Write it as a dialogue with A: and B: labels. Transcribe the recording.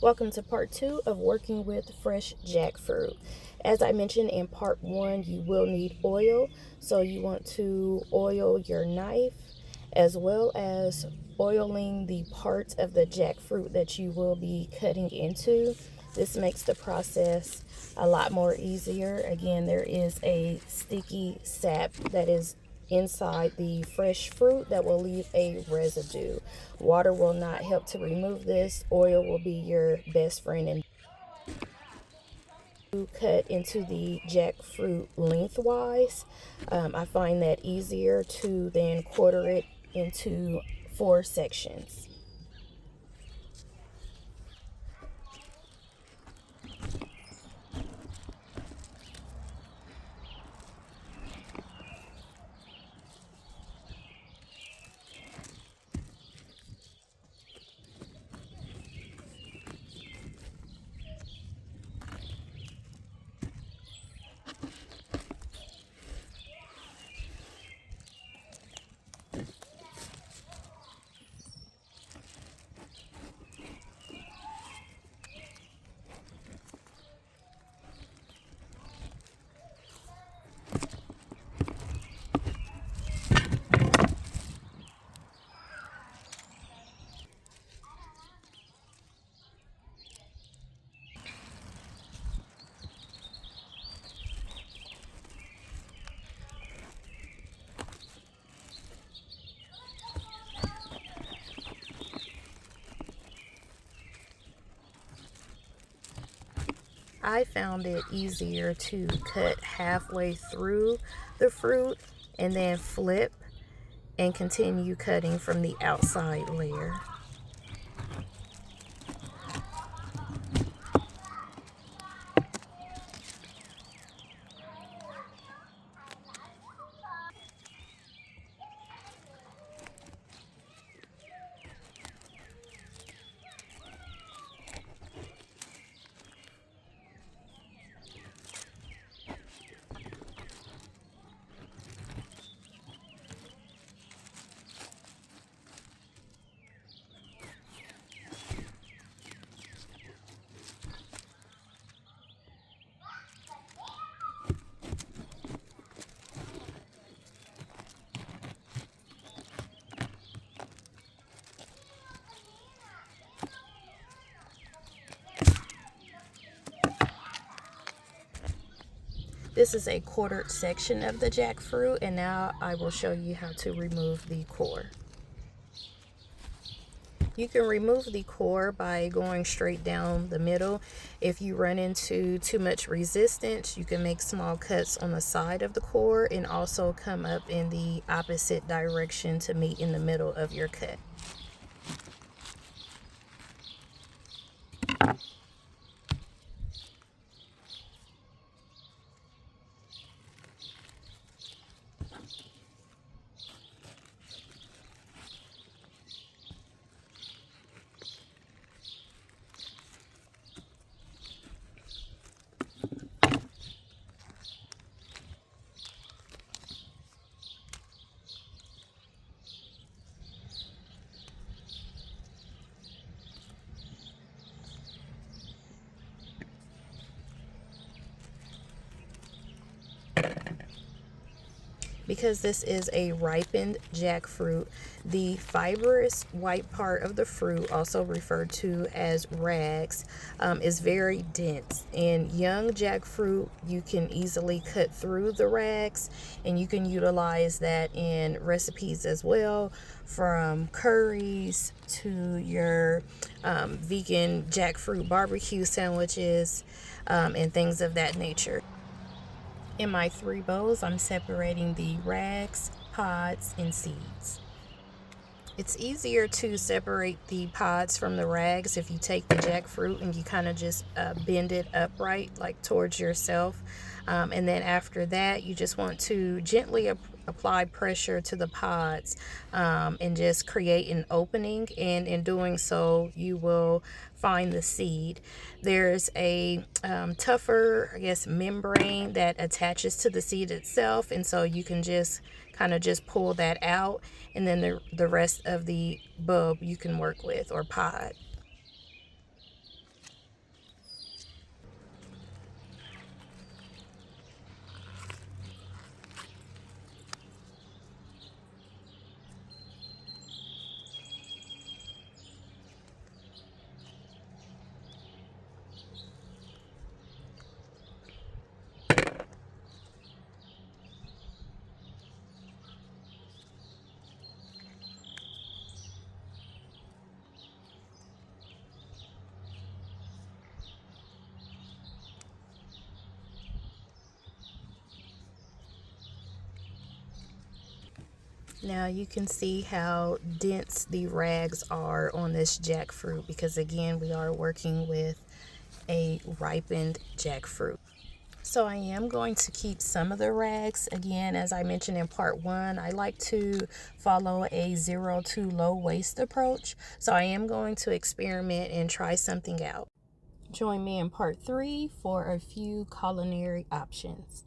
A: Welcome to part 2 of working with fresh jackfruit. As I mentioned in part 1, you will need oil, so you want to oil your knife as well as oiling the part of the jackfruit that you will be cutting into. This makes the process a lot more easier. Again, there is a sticky sap that is inside the fresh fruit that will leave a residue. Water will not help to remove this. Oil will be your best friend. And cut into the jackfruit lengthwise. I find that easier to then quarter it into 4 sections. I found it easier to cut halfway through the fruit and then flip and continue cutting from the outside layer. This is a quartered section of the jackfruit, and now I will show you how to remove the core. You can remove the core by going straight down the middle. If you run into too much resistance, you can make small cuts on the side of the core and also come up in the opposite direction to meet in the middle of your cut. Because this is a ripened jackfruit, the fibrous white part of the fruit, also referred to as rags, is very dense. In young jackfruit, you can easily cut through the rags, and you can utilize that in recipes as well, from curries to your vegan jackfruit barbecue sandwiches and things of that nature. In my 3 bowls, I'm separating the rags, pods, and seeds. It's easier to separate the pods from the rags if you take the jackfruit and you kind of just bend it upright, like towards yourself. And then after that, you just want to gently apply pressure to the pods and just create an opening. And in doing so, you will find the seed. There's a tougher, I guess, membrane that attaches to the seed itself. And so you can just kind of just pull that out, and then the rest of the bulb you can work with, or pod. Now you can see how dense the rags are on this jackfruit, because again, we are working with a ripened jackfruit. So I am going to keep some of the rags. Again, as I mentioned in part 1, I like to follow a zero to low waste approach. So I am going to experiment and try something out. Join me in part 3 for a few culinary options.